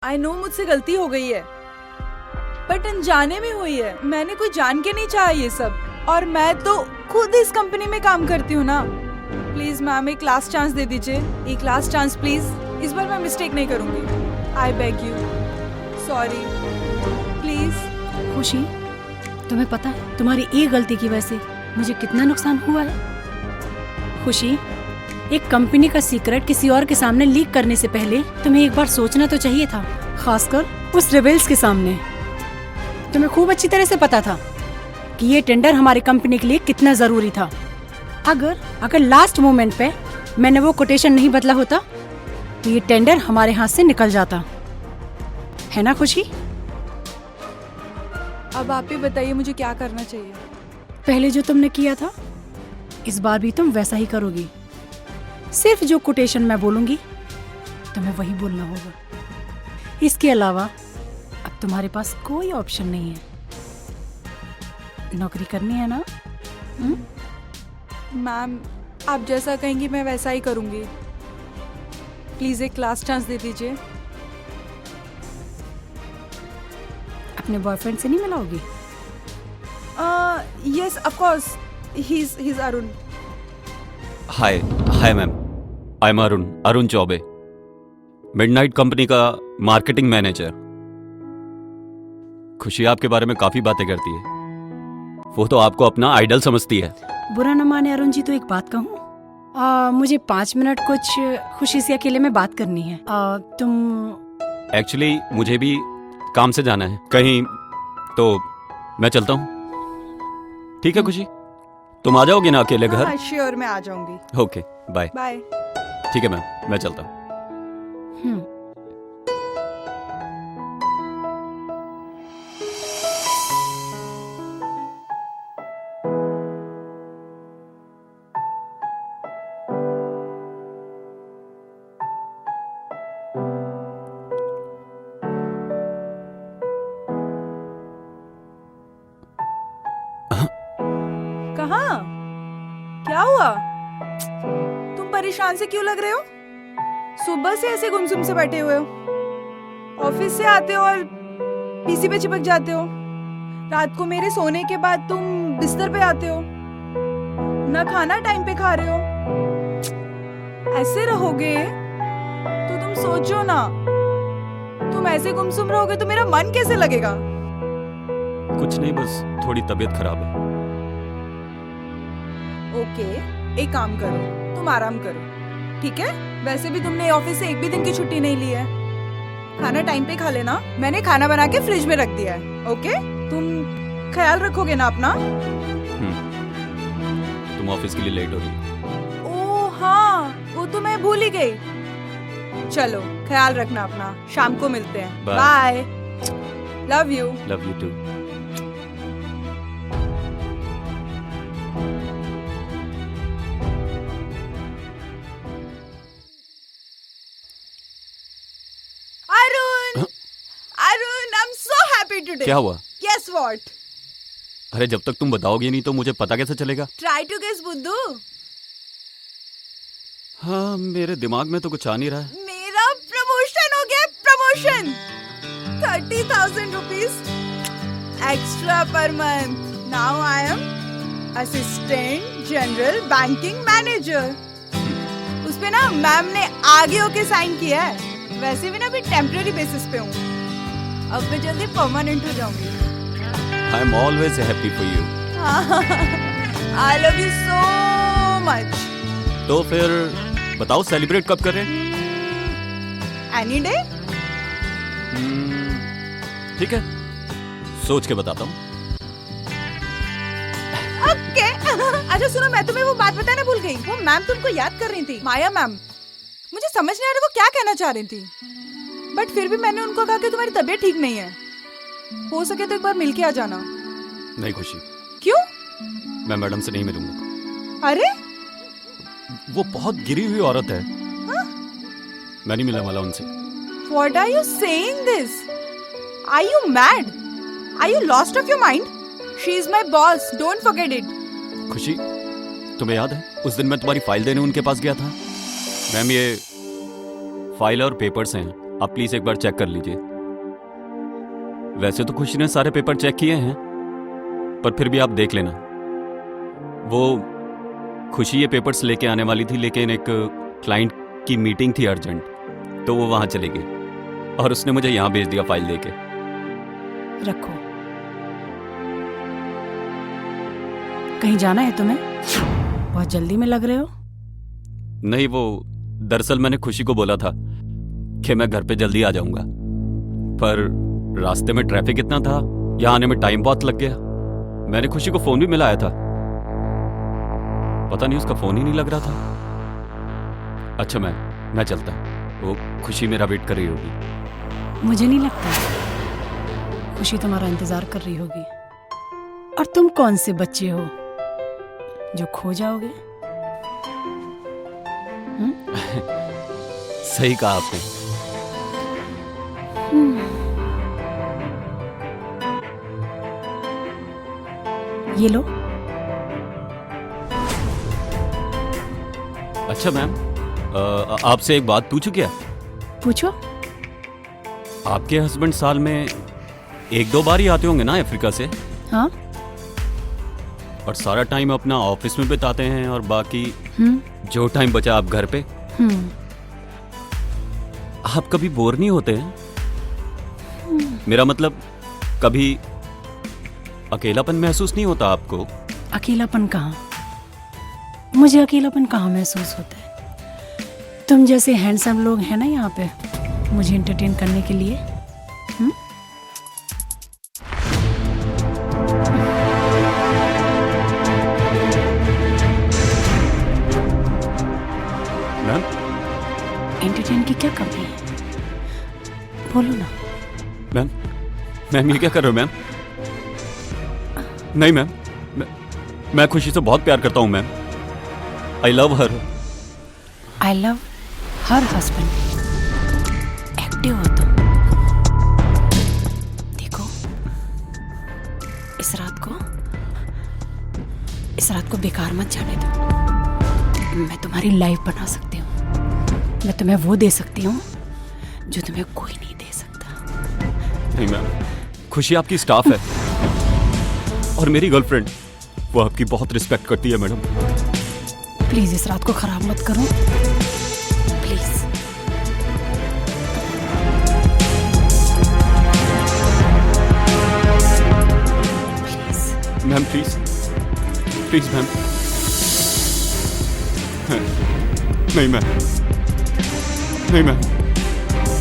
I know मुझसे गलती हो गई है, बट अनजाने में हुई है। मैंने कोई जान के नहीं चाहा ये सब, और मैं तो खुद इस कंपनी में काम करती हूँ ना। प्लीज मैम एक लास्ट चांस दे दीजिए, एक लास्ट चांस प्लीज। इस बार मैं मिस्टेक नहीं करूंगी। I beg you, sorry please. खुशी, तुम्हें पता है तुम्हारी एक गलती की वजह से मुझे कितना नुकसान हुआ है? खुशी, एक कंपनी का सीक्रेट किसी और के सामने लीक करने से पहले तुम्हें एक बार सोचना तो चाहिए था, खासकर उस रेबेल्स के सामने। तुम्हें खूब अच्छी तरह से पता था कि ये टेंडर हमारी कंपनी के लिए कितना जरूरी था। अगर लास्ट मोमेंट पे मैंने वो कोटेशन नहीं बदला होता तो ये टेंडर हमारे हाथ से निकल जाता, है ना खुशी? अब आप ही बताइए मुझे क्या करना चाहिए। पहले जो तुमने किया था इस बार भी तुम वैसा ही करोगी। सिर्फ जो कोटेशन मैं बोलूंगी तुम्हें वही बोलना होगा। इसके अलावा अब तुम्हारे पास कोई ऑप्शन नहीं है। नौकरी करनी है ना? मैम आप जैसा कहेंगी मैं वैसा ही करूंगी। प्लीज एक लास्ट चांस दे दीजिए। अपने बॉयफ्रेंड से नहीं मिलाओगी? Yes of course, he is Arun. Hi ma'am, I am Arun Choubey, midnight company का मार्केटिंग मैनेजर। खुशी आपके बारे में काफी बातें करती है, वो तो आपको अपना आइडल समझती है। बुरा न माने अरुण जी तो एक बात कहूँ, मुझे 5 मिनट कुछ खुशी से अकेले में बात करनी है। तुम एक्चुअली मुझे भी काम से जाना है कहीं, तो मैं चलता हूँ। ठीक है खुशी, तुम आ जाओगी ना अकेले घर? श्योर, मैं आ जाऊंगी। Okay bye. बाय। ठीक है मैम, मैं चलता हूँ। कहाँ? क्या हुआ? तुम परेशान से क्यों लग रहे हो? सुबह से ऐसे गुमसुम से बैठे हुए हो। ऑफिस से आते हो और पीसी पे चिपक जाते हो। रात को मेरे सोने के बाद तुम बिस्तर पे आते हो, ना खाना टाइम पे खा रहे हो। ऐसे रहोगे तो तुम सोचो ना, तुम ऐसे गुमसुम रहोगे तो मेरा मन कैसे लगेगा? कुछ नहीं, बस थोड़ी तबीयत खराब है। ओके, एक काम करो, तुम आराम करो, ठीक है? वैसे भी तुमने ऑफिस से एक भी दिन की छुट्टी नहीं ली है। खाना टाइम पे खा लेना, मैंने खाना बना के फ्रिज में रख दिया है। ओके, तुम ख्याल रखोगे ना अपना? तुम ऑफिस के लिए लेट हो रही हो। ओह हाँ, वो तो मैं भूल ही गई। चलो ख्याल रखना अपना, शाम को मिलते हैं। Bye. Love you. Love you too. क्या हुआ? Guess what? अरे जब तक तुम बताओगे नहीं तो मुझे पता कैसे चलेगा? Try to guess बुद्धू। हाँ, मेरे दिमाग में तो कुछ आ नहीं रहा है। मेरा प्रमोशन हो गया, promotion. 30,000 rupees extra per month. Now I am assistant general banking manager. उसपे ना मैम ने आगे होके साइन किया है। वैसे भी ना अभी टेम्पररी बेसिस पे हूँ, अब मैं जल्दी परमानेंट हो जाऊंगी। I am always happy for you. I love you so much. तो फिर बताओ सेलिब्रेट कब करें? Any day? ठीक है, सोच के बताता हूँ। ओके। अच्छा सुनो, मैं तुम्हें वो बात बताना भूल गई। वो मैम तुमको याद कर रही थी, माया मैम। मुझे समझ नहीं आ रहा वो क्या कहना चाह रही थी, बट फिर भी मैंने उनको कहा कि तुम्हारी तबीयत ठीक नहीं है, हो सके तो एक बार मिल के आ जाना। नहीं खुशी। क्यों? मैं मैडम से नहीं मिलूंगा। अरे वो बहुत गिरी हुई औरत है। हाँ? मैं नहीं मिलने वाला उनसे। What are you saying this? Are you mad? Are you lost of your mind? She is my boss. Don't forget it. खुशी, तुम्हें याद है उस दिन मैं तुम्हारी फाइल देने उनके पास गया था? मैम ये फाइल और पेपर्स हैं, आप प्लीज एक बार चेक कर लीजिए। वैसे तो खुशी ने सारे पेपर चेक किए हैं, पर फिर भी आप देख लेना। वो खुशी ये पेपर्स लेके आने वाली थी, लेकिन एक क्लाइंट की मीटिंग थी अर्जेंट, तो वो वहां चली गई और उसने मुझे यहां भेज दिया फाइल लेके। रखो। कहीं जाना है तुम्हें? बहुत जल्दी में लग रहे हो। नहीं, वो दरअसल मैंने खुशी को बोला था कि मैं घर पे जल्दी आ जाऊंगा, पर रास्ते में ट्रैफिक इतना था, यहाँ आने में टाइम बहुत लग गया। मैंने खुशी को फोन भी मिलाया था, पता नहीं उसका फोन ही नहीं लग रहा था। अच्छा मैं चलता, वो खुशी मेरा वेट कर रही होगी। मुझे नहीं लगता। खुशी तुम्हारा इंतजार कर रही होगी। और तुम कौन से बच्चे हो जो खो जाओगे? सही कहा आपने। ये लो। अच्छा मैम, आपसे एक बात पूछूं क्या? पूछो। आपके हस्बैंड साल में 1-2 बार ही आते होंगे ना अफ्रीका से? हाँ। और सारा टाइम अपना ऑफिस में बिताते हैं और बाकी जो टाइम बचा आप घर पे। आप कभी बोर नहीं होते हैं? मेरा मतलब, कभी अकेलापन महसूस नहीं होता आपको? अकेलापन कहाँ? मुझे अकेलापन कहाँ महसूस होता है? तुम जैसे हैंडसम लोग हैं ना यहाँ पे मुझे एंटरटेन करने के लिए। मैम, एंटरटेन की क्या कमी है? बोलो ना। मैम ये क्या कर रहे हो मैम? नहीं मैम, मैं खुशी से बहुत प्यार करता हूँ ma'am. I love her. I love her husband. Active हो तुम। देखो, इस रात को बेकार मत जाने दो। मैं तुम्हारी लाइफ बना सकती हूँ। मैं तुम्हें वो दे सकती हूँ जो तुम्हें कोई नहीं दे सकता। नहीं मैम, खुशी आपकी स्टाफ है और मेरी गर्लफ्रेंड, वो आपकी बहुत रिस्पेक्ट करती है मैडम। प्लीज इस रात को खराब मत करो, please. Please ma'am, please ma'am. नहीं मैम,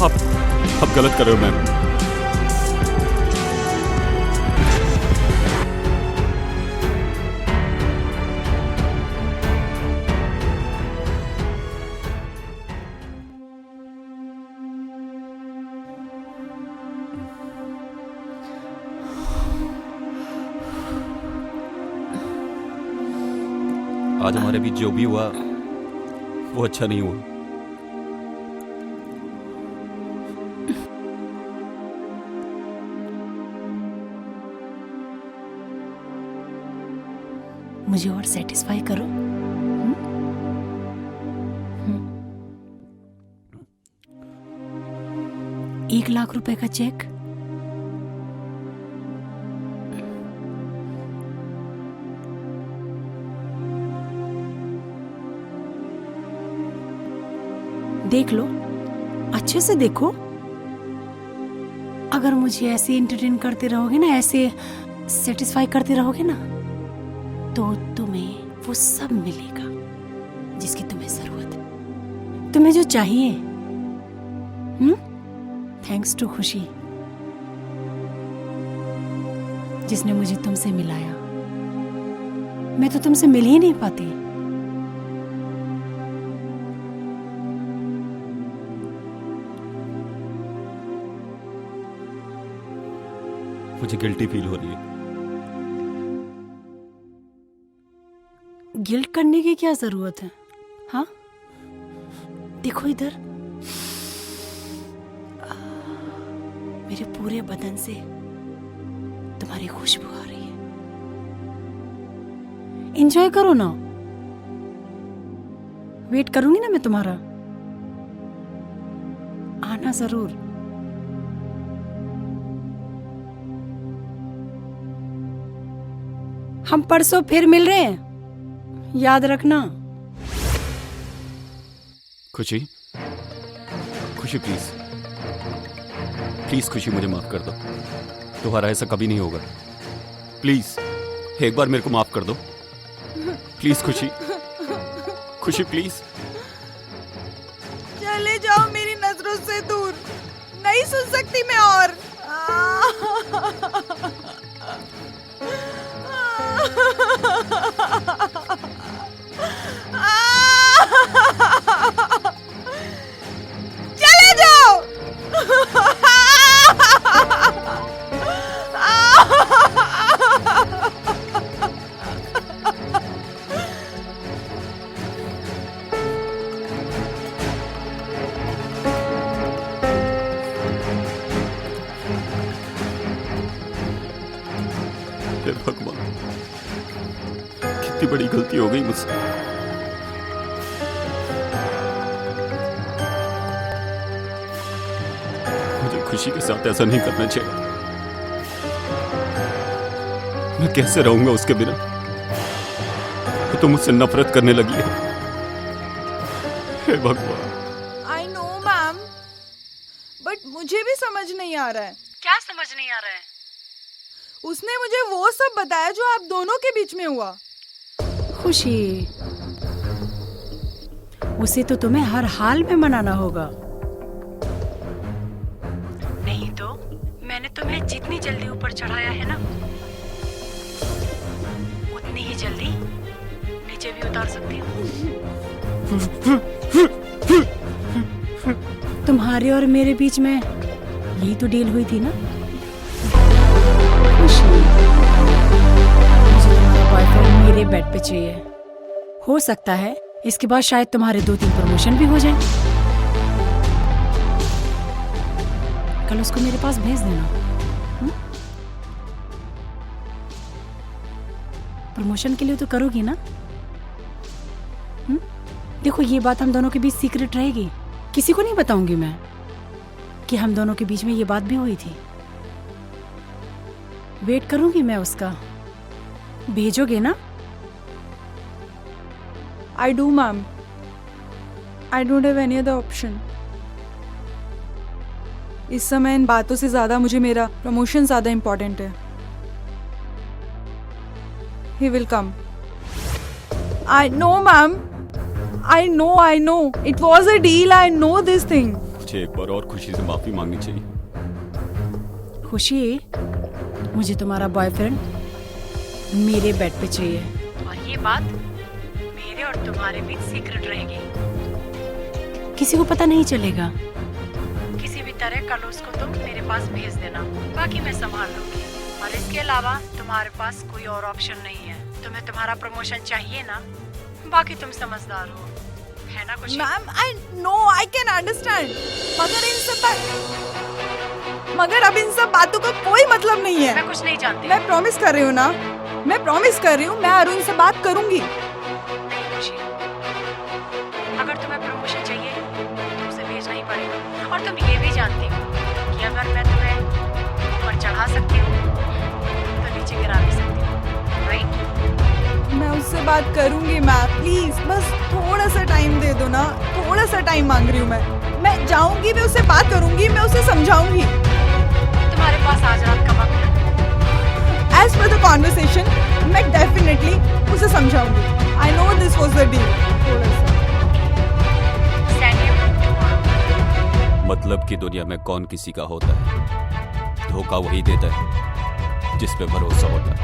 आप गलत कर रहे हो मैम। आज हमारे बीच जो भी हुआ वो अच्छा नहीं हुआ। मुझे और सेटिस्फाई करो। 1 लाख रुपए का चेक। देख लो, अच्छे से देखो। अगर मुझे ऐसे एंटरटेन करते रहोगे ना, ऐसे सेटिस्फाई करते रहोगे ना, तो तुम्हें वो सब मिलेगा जिसकी तुम्हें जरूरत है, तुम्हें जो चाहिए। थैंक्स टू खुशी, जिसने मुझे तुमसे मिलाया। मैं तो तुमसे मिल ही नहीं पाती। मुझे गिल्टी फील हो रही है। गिल्ट करने की क्या जरूरत है? हाँ, देखो इधर, मेरे पूरे बदन से तुम्हारी खुशबू आ रही है। एंजॉय करो ना। वेट करूंगी ना मैं तुम्हारा। आना जरूर। हम परसों फिर मिल रहे हैं, याद रखना। खुशी, खुशी प्लीज, प्लीज खुशी मुझे माफ कर दो। दोबारा ऐसा कभी नहीं होगा। प्लीज एक बार मेरे को माफ कर दो प्लीज। खुशी, खुशी प्लीज। चले जाओ मेरी नजरों से दूर, नहीं सुन सकती मैं और। चले जाओ। हे भगवान, कितनी बड़ी गलती हो गई मुझसे। मुझे खुशी के साथ ऐसा नहीं करना चाहिए। मैं कैसे रहूंगा उसके बिना? वो तो मुझसे नफरत करने लगी है। हे भगवान। आई नो मैम, बट मुझे भी समझ नहीं आ रहा है। क्या समझ नहीं आ रहा है? उसने मुझे वो सब बताया जो आप दोनों के बीच में हुआ। खुशी, उसे तो तुम्हें हर हाल में मनाना होगा, नहीं तो मैंने तुम्हें जितनी जल्दी ऊपर चढ़ाया है ना, उतनी ही जल्दी नीचे भी उतार सकती हूँ। तुम्हारे और मेरे बीच में यही तो डील हुई थी ना। खुशी, मुझे तुम्हारा बॉयफ्रेंड मेरे बेड पे चाहिए। हो सकता है इसके बाद शायद तुम्हारे 2-3 प्रमोशन भी हो जाए। कल उसको मेरे पास भेज देना। प्रमोशन के लिए तो करोगी ना? देखो, ये बात हम दोनों के बीच सीक्रेट रहेगी, किसी को नहीं बताऊंगी मैं कि हम दोनों के बीच में ये बात भी हुई थी। वेट करूंगी मैं उसका। भेजोगे ना? I do ma'am, I don't have any other option. इस समय इन बातों से ज्यादा मुझे मेरा प्रमोशन ज्यादा इंपॉर्टेंट है। He will come. I know ma'am, I know it was a deal. I know this thing. मुझे एक बार और खुशी से माफी मांगनी चाहिए। खुशी, मुझे तुम्हारा बॉयफ्रेंड मेरे बेड पे चाहिए, और ये बात मेरे और तुम्हारे बीच सीक्रेट रहेगी। किसी को पता नहीं चलेगा। किसी भी तरह कल उसको तुम मेरे पास भेज देना, बाकी मैं संभाल लूंगी। और इसके अलावा तुम्हारे पास कोई और ऑप्शन नहीं है। तुम्हें तुम्हारा प्रमोशन चाहिए ना, बाकी तुम समझदार हो, है ना खुशी? Ma'am, I know, I can understand, मगर अब इन सब बातों का कोई मतलब नहीं है। मैं कुछ नहीं जानती। मैं प्रॉमिस कर रही हूँ ना, मैं प्रॉमिस कर रही हूँ, मैं अरुण से बात करूंगी। नहीं खुशी, अगर तुम्हें प्रमोशन चाहिए तो उसे भेजना ही पड़ेगा। और तुम ये भी जानती हो कि अगर मैं तुम्हें ऊपर चढ़ा सकती हूँ तो नीचे गिरा भी सकती हूँ, राइट? मैं उससे बात करूंगी मैम, प्लीज बस थोड़ा सा टाइम दे दो ना। थोड़ा सा टाइम मांग रही हूँ मैं जाऊंगी, मैं उससे बात करूंगी, मैं उसे समझाऊंगी। तुम्हारे पास आज रात का वक्त है। As per the conversation, मैं definitely उसे समझाऊंगी। I know this was the deal. थोड़ा सा। मतलब कि दुनिया में कौन किसी का होता है, धोखा वही देता है जिस पे भरोसा होता है।